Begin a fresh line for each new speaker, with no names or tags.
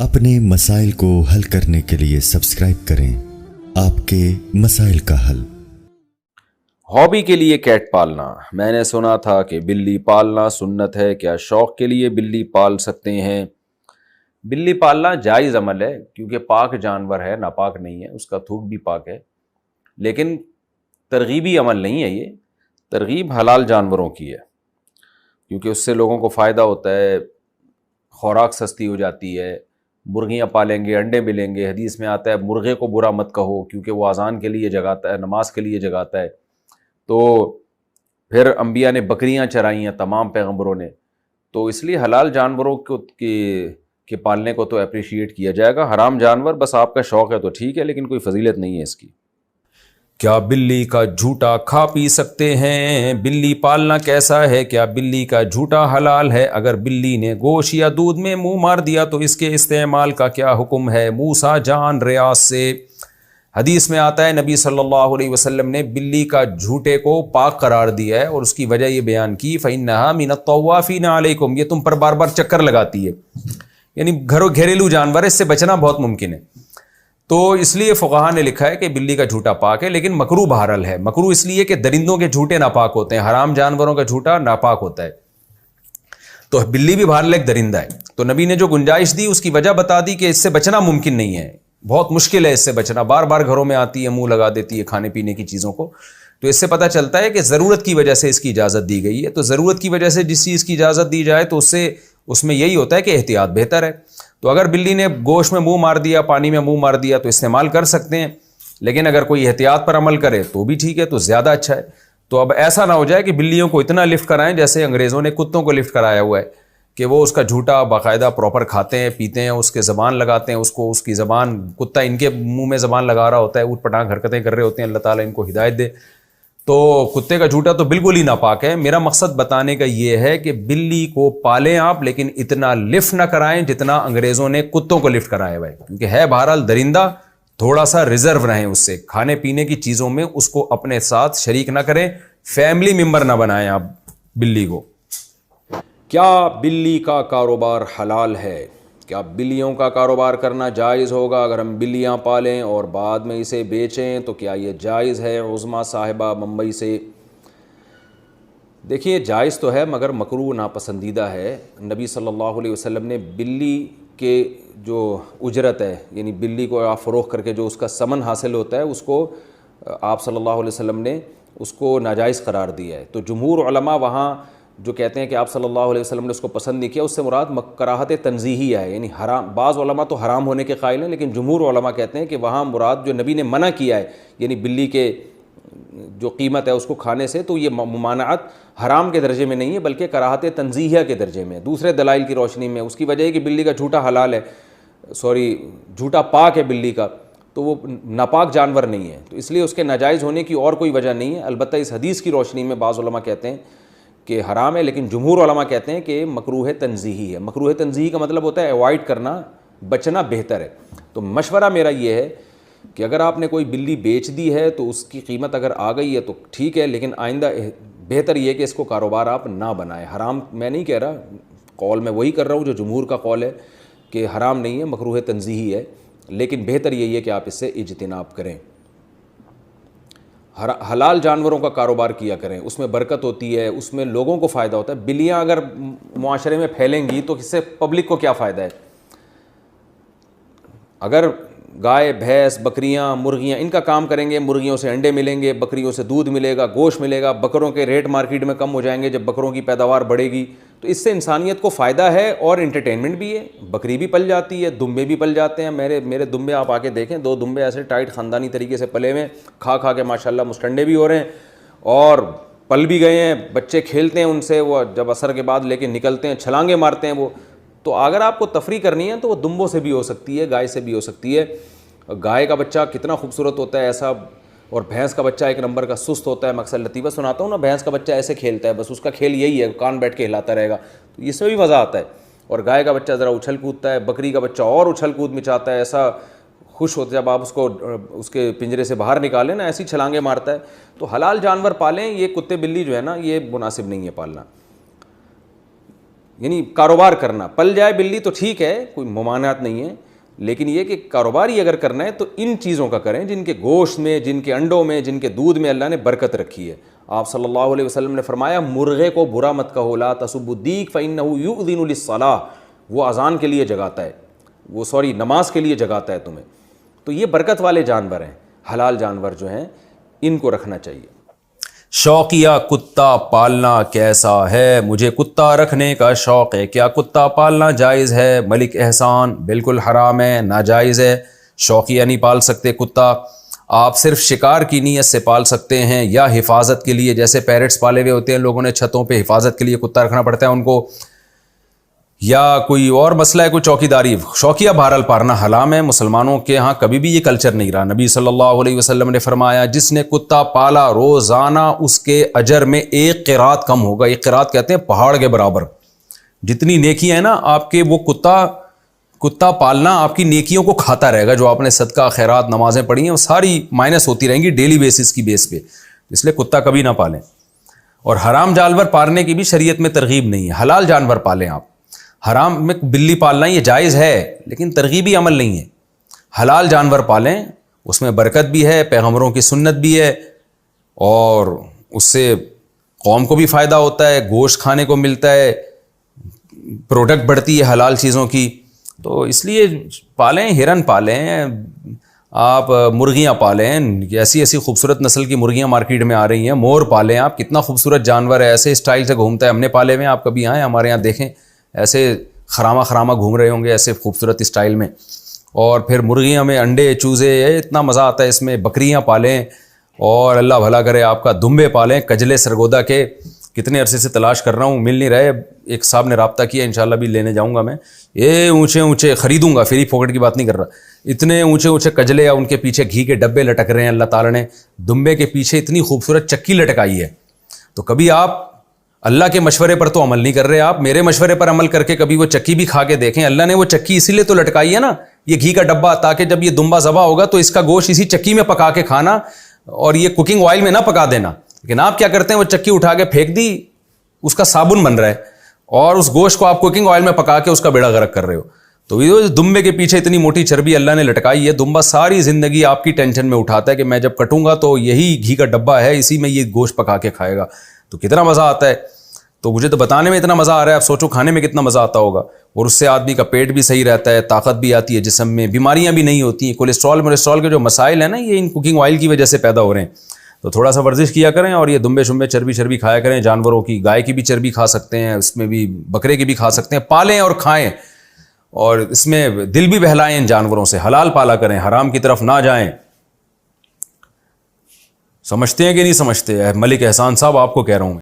اپنے مسائل کو حل کرنے کے لیے سبسکرائب کریں آپ کے مسائل کا حل۔
ہابی کے لیے کیٹ پالنا، میں نے سنا تھا کہ بلی پالنا سنت ہے، کیا شوق کے لیے بلی پال سکتے ہیں؟ بلی پالنا جائز عمل ہے کیونکہ پاک جانور ہے، ناپاک نہیں ہے، اس کا تھوک بھی پاک ہے، لیکن ترغیبی عمل نہیں ہے، یہ ترغیب حلال جانوروں کی ہے کیونکہ اس سے لوگوں کو فائدہ ہوتا ہے، خوراک سستی ہو جاتی ہے۔ مرغیاں پالیں گے، انڈے ملیں گے، حدیث میں آتا ہے مرغے کو برا مت کہو کیونکہ وہ اذان کے لیے جگاتا ہے، نماز کے لیے جگاتا ہے۔ تو پھر انبیاء نے بکریاں چرائی ہیں، تمام پیغمبروں نے، تو اس لیے حلال جانوروں کو کے پالنے کو تو اپریشیٹ کیا جائے گا۔ حرام جانور بس آپ کا شوق ہے تو ٹھیک ہے، لیکن کوئی فضیلت نہیں ہے اس کی۔ کیا بلی کا جھوٹا کھا پی سکتے ہیں؟ بلی پالنا کیسا ہے؟ کیا بلی کا جھوٹا حلال ہے؟ اگر بلی نے گوشت یا دودھ میں منہ مار دیا تو اس کے استعمال کا کیا حکم ہے؟ موسیٰ جان ریاض سے حدیث میں آتا ہے نبی صلی اللہ علیہ وسلم نے بلی کا جھوٹے کو پاک قرار دیا ہے اور اس کی وجہ یہ بیان کی فَإِنَّهَا مِنَ الطَّوَّافِينَ عَلَيْكُمْ، یہ تم پر بار بار چکر لگاتی ہے، یعنی گھریلو جانور ہے، اس سے بچنا بہت ممکن ہے۔ تو اس لیے فقہاء نے لکھا ہے کہ بلی کا جھوٹا پاک ہے، لیکن مکروہ بہرحال ہے۔ مکروہ اس لیے کہ درندوں کے جھوٹے ناپاک ہوتے ہیں، حرام جانوروں کا جھوٹا ناپاک ہوتا ہے، تو بلی بھی بہرحال ایک درندہ ہے۔ تو نبی نے جو گنجائش دی اس کی وجہ بتا دی کہ اس سے بچنا ممکن نہیں ہے، بہت مشکل ہے اس سے بچنا، بار بار گھروں میں آتی ہے، منہ لگا دیتی ہے کھانے پینے کی چیزوں کو، تو اس سے پتہ چلتا ہے کہ ضرورت کی وجہ سے اس کی اجازت دی گئی ہے۔ تو ضرورت کی وجہ سے جس چیز کی اجازت دی جائے تو اس میں یہی ہوتا ہے کہ احتیاط بہتر ہے۔ تو اگر بلی نے گوشت میں منہ مار دیا، پانی میں منہ مار دیا تو استعمال کر سکتے ہیں، لیکن اگر کوئی احتیاط پر عمل کرے تو بھی ٹھیک ہے، تو زیادہ اچھا ہے۔ تو اب ایسا نہ ہو جائے کہ بلیوں کو اتنا لفٹ کرائیں جیسے انگریزوں نے کتوں کو لفٹ کرایا ہوا ہے کہ وہ اس کا جھوٹا باقاعدہ پراپر کھاتے ہیں، پیتے ہیں، اس کے زبان لگاتے ہیں، اس کی زبان، کتا ان کے منہ میں زبان لگا رہا ہوتا ہے، اوٹ پٹانگ حرکتیں کر رہے ہوتے ہیں، اللہ تعالیٰ ان کو ہدایت دے۔ تو کتے کا جھوٹا تو بالکل ہی ناپاک ہے۔ میرا مقصد بتانے کا یہ ہے کہ بلی کو پالیں آپ، لیکن اتنا لفٹ نہ کرائیں جتنا انگریزوں نے کتوں کو لفٹ کرایا ہوا ہے، کیونکہ ہے بہرحال درندہ، تھوڑا سا ریزرو رہیں اس سے، کھانے پینے کی چیزوں میں اس کو اپنے ساتھ شریک نہ کریں، فیملی ممبر نہ بنائیں آپ بلی کو۔ کیا بلی کا کاروبار حلال ہے؟ کیا بلیوں کا کاروبار کرنا جائز ہوگا؟ اگر ہم بلیاں پالیں اور بعد میں اسے بیچیں تو کیا یہ جائز ہے؟ عظمیٰ صاحبہ ممبئی سے۔ دیکھیے جائز تو ہے مگر مکروہ ناپسندیدہ ہے۔ نبی صلی اللہ علیہ وسلم نے بلی کے جو اجرت ہے، یعنی بلی کو آپ فروخت کر کے جو اس کا ثمن حاصل ہوتا ہے، اس کو آپ صلی اللہ علیہ وسلم نے اس کو ناجائز قرار دیا ہے۔ تو جمہور علماء وہاں جو کہتے ہیں کہ آپ صلی اللہ علیہ وسلم نے اس کو پسند نہیں کیا، اس سے مراد کراہت تنزیہی ہے، یعنی حرام۔ بعض علماء تو حرام ہونے کے قائل ہیں، لیکن جمہور علماء کہتے ہیں کہ وہاں مراد جو نبی نے منع کیا ہے، یعنی بلی کے جو قیمت ہے اس کو کھانے سے، تو یہ ممانعت حرام کے درجے میں نہیں ہے بلکہ کراہت تنزیہیہ کے درجے میں ہے، دوسرے دلائل کی روشنی میں۔ اس کی وجہ ہے کہ بلی کا جھوٹا حلال ہے، جھوٹا پاک ہے بلی کا، تو وہ ناپاک جانور نہیں ہے، تو اس لیے اس کے ناجائز ہونے کی اور کوئی وجہ نہیں ہے۔ البتہ اس حدیث کی روشنی میں بعض علماء کہتے ہیں کہ حرام ہے، لیکن جمہور علماء کہتے ہیں کہ مکروہ تنزیہی ہے۔ مکروہ تنزیہی کا مطلب ہوتا ہے اوائڈ کرنا، بچنا بہتر ہے۔ تو مشورہ میرا یہ ہے کہ اگر آپ نے کوئی بلی بیچ دی ہے تو اس کی قیمت اگر آ گئی ہے تو ٹھیک ہے، لیکن آئندہ بہتر یہ ہے کہ اس کو کاروبار آپ نہ بنائیں۔ حرام میں نہیں کہہ رہا، قول میں وہی کر رہا ہوں جو جمہور کا قول ہے کہ حرام نہیں ہے، مکروہ تنزیہی ہے، لیکن بہتر یہی ہے کہ آپ اس سے اجتناب کریں۔ حلال جانوروں کا کاروبار کیا کریں، اس میں برکت ہوتی ہے، اس میں لوگوں کو فائدہ ہوتا ہے۔ بلیاں اگر معاشرے میں پھیلیں گی تو اس سے پبلک کو کیا فائدہ ہے؟ اگر گائے، بھینس، بکریاں، مرغیاں ان کا کام کریں گے، مرغیوں سے انڈے ملیں گے، بکریوں سے دودھ ملے گا، گوشت ملے گا، بکروں کے ریٹ مارکیٹ میں کم ہو جائیں گے جب بکروں کی پیداوار بڑھے گی، تو اس سے انسانیت کو فائدہ ہے اور انٹرٹینمنٹ بھی ہے۔ بکری بھی پل جاتی ہے، دمبے بھی پل جاتے ہیں۔ میرے دمبے آپ آ کے دیکھیں، 2 دمبے ایسے ٹائٹ خاندانی طریقے سے پلے ہوئے، کھا کے ماشاءاللہ مستنڈے بھی ہو رہے ہیں اور پل بھی گئے ہیں، بچے کھیلتے ہیں ان سے، وہ جب عصر کے بعد لے کے نکلتے ہیں چھلانگیں مارتے ہیں وہ۔ تو اگر آپ کو تفریح کرنی ہے تو وہ دمبوں سے بھی ہو سکتی ہے، گائے سے بھی ہو سکتی ہے۔ گائے کا بچہ کتنا خوبصورت ہوتا ہے ایسا، اور بھینس کا بچہ ایک نمبر کا سست ہوتا ہے۔ میں اکثر لطیفہ سناتا ہوں نا، بھینس کا بچہ ایسے کھیلتا ہے، بس اس کا کھیل یہی ہے، کان بیٹھ کے ہلاتا رہے گا، تو اس میں بھی مزہ آتا ہے۔ اور گائے کا بچہ ذرا اچھل کودتا ہے، بکری کا بچہ اور اچھل کود مچاتا ہے، ایسا خوش ہوتا ہے جب آپ اس کو اس کے پنجرے سے باہر نکالیں نا، ایسی چھلانگیں مارتا ہے۔ تو حلال جانور پالیں، یہ کتے بلی جو ہے نا یہ مناسب نہیں ہے پالنا۔ یعنی کاروبار کرنا. پل جائے بلی تو ٹھیک ہے, کوئی ممانعت نہیں ہے, لیکن یہ کہ کاروبار ہی اگر کرنا ہے تو ان چیزوں کا کریں جن کے گوشت میں, جن کے انڈوں میں, جن کے دودھ میں اللہ نے برکت رکھی ہے. آپ صلی اللہ علیہ وسلم نے فرمایا مرغے کو برا مت کہو, لا تسبوا الدیک فإنہ یؤذن للصلاۃ, وہ اذان کے لیے جگاتا ہے, وہ نماز کے لیے جگاتا ہے تمہیں. تو یہ برکت والے جانور ہیں, حلال جانور جو ہیں ان کو رکھنا چاہیے. شوقیہ کتا پالنا کیسا ہے؟ مجھے کتا رکھنے کا شوق ہے, کیا کتا پالنا جائز ہے؟ ملک احسان: بالکل حرام ہے, ناجائز ہے. شوقیہ نہیں پال سکتے کتا. آپ صرف شکار کی نیت سے پال سکتے ہیں یا حفاظت کے لیے, جیسے پیرٹس پالے ہوئے ہوتے ہیں لوگوں نے چھتوں پہ, حفاظت کے لیے کتا رکھنا پڑتا ہے ان کو, یا کوئی اور مسئلہ ہے, کوئی چوکیداری. شوقیہ بہرحال پالنا حرام ہے. مسلمانوں کے ہاں کبھی بھی یہ کلچر نہیں رہا. نبی صلی اللہ علیہ وسلم نے فرمایا جس نے کتا پالا روزانہ اس کے اجر میں 1 قیرات کم ہوگا. 1 قیرات کہتے ہیں پہاڑ کے برابر. جتنی نیکی ہے نا آپ کے, وہ کتا پالنا آپ کی نیکیوں کو کھاتا رہے گا. جو آپ نے صدقہ, خیرات, نمازیں پڑھی ہیں وہ ساری مائنس ہوتی رہیں گی ڈیلی بیسس کی بیس پہ. اس لیے کتا کبھی نہ پالیں. اور حرام جانور پالنے کی بھی شریعت میں ترغیب نہیں ہے. حلال جانور پالیں آپ. حرام میں بلی پالنا یہ جائز ہے لیکن ترغیبی عمل نہیں ہے. حلال جانور پالیں, اس میں برکت بھی ہے, پیغمبروں کی سنت بھی ہے, اور اس سے قوم کو بھی فائدہ ہوتا ہے, گوشت کھانے کو ملتا ہے, پروڈکٹ بڑھتی ہے حلال چیزوں کی. تو اس لیے پالیں. ہرن پالیں آپ, مرغیاں پالیں, ایسی ایسی خوبصورت نسل کی مرغیاں مارکیٹ میں آ رہی ہیں. مور پالیں آپ, کتنا خوبصورت جانور ہے, ایسے اسٹائل سے گھومتا ہے. ہم نے پالے ہوئے ہیں, آپ کبھی آئیں ہمارے یہاں دیکھیں, ایسے خرامہ گھوم رہے ہوں گے ایسے خوبصورت اسٹائل میں. اور پھر مرغیاں میں انڈے, چوزے, اتنا مزہ آتا ہے اس میں. بکریاں پالیں, اور اللہ بھلا کرے آپ کا دمبے پالیں, کجلے سرگودا کے. کتنے عرصے سے تلاش کر رہا ہوں, مل نہیں رہے. ایک صاحب نے رابطہ کیا, انشاءاللہ بھی لینے جاؤں گا میں. یہ اونچے خریدوں گا, فری پھوکٹ کی بات نہیں کر رہا. اتنے اونچے کجلے, یا ان کے پیچھے گھی کے ڈبے لٹک رہے ہیں. اللہ تعالیٰ نے دمبے کے پیچھے اتنی خوبصورت چکی لٹکائی ہے. تو کبھی آپ اللہ کے مشورے پر تو عمل نہیں کر رہے, آپ میرے مشورے پر عمل کر کے کبھی وہ چکی بھی کھا کے دیکھیں. اللہ نے وہ چکی اسی لیے تو لٹکائی ہے نا, یہ گھی کا ڈبہ, تاکہ جب یہ دمبا ذبح ہوگا تو اس کا گوشت اسی چکی میں پکا کے کھانا, اور یہ کوکنگ آئل میں نہ پکا دینا. لیکن آپ کیا کرتے ہیں, وہ چکی اٹھا کے پھینک دی, اس کا صابن بن رہا ہے, اور اس گوشت کو آپ کوکنگ آئل میں پکا کے اس کا بیڑا غرق کر رہے ہو. تو یہ دمبے کے پیچھے اتنی موٹی چربی اللہ نے لٹکائی ہے. دمبا ساری زندگی آپ کی ٹینشن میں اٹھاتا ہے کہ میں جب کٹوں گا تو یہی گھی کا ڈبہ ہے, اسی میں یہ گوشت پکا کے کھائے گا. تو کتنا مزہ آتا ہے. تو مجھے تو بتانے میں اتنا مزہ آ رہا ہے, آپ سوچو کھانے میں کتنا مزہ آتا ہوگا. اور اس سے آدمی کا پیٹ بھی صحیح رہتا ہے, طاقت بھی آتی ہے جسم میں, بیماریاں بھی نہیں ہوتی ہیں. کولیسٹرول کے جو مسائل ہیں نا, یہ ان کوکنگ آئل کی وجہ سے پیدا ہو رہے ہیں. تو تھوڑا سا ورزش کیا کریں, اور یہ دمبے شمبے چربی کھایا کریں جانوروں کی. گائے کی بھی چربی کھا سکتے ہیں, اس میں بھی بکرے کی بھی کھا سکتے ہیں. پالیں اور کھائیں, اور اس میں دل بھی بہلائیں ان جانوروں سے. حلال پالا کریں, حرام کی طرف نہ جائیں. سمجھتے ہیں کہ نہیں سمجھتے؟ ملک احسان صاحب آپ کو کہہ رہا ہوں.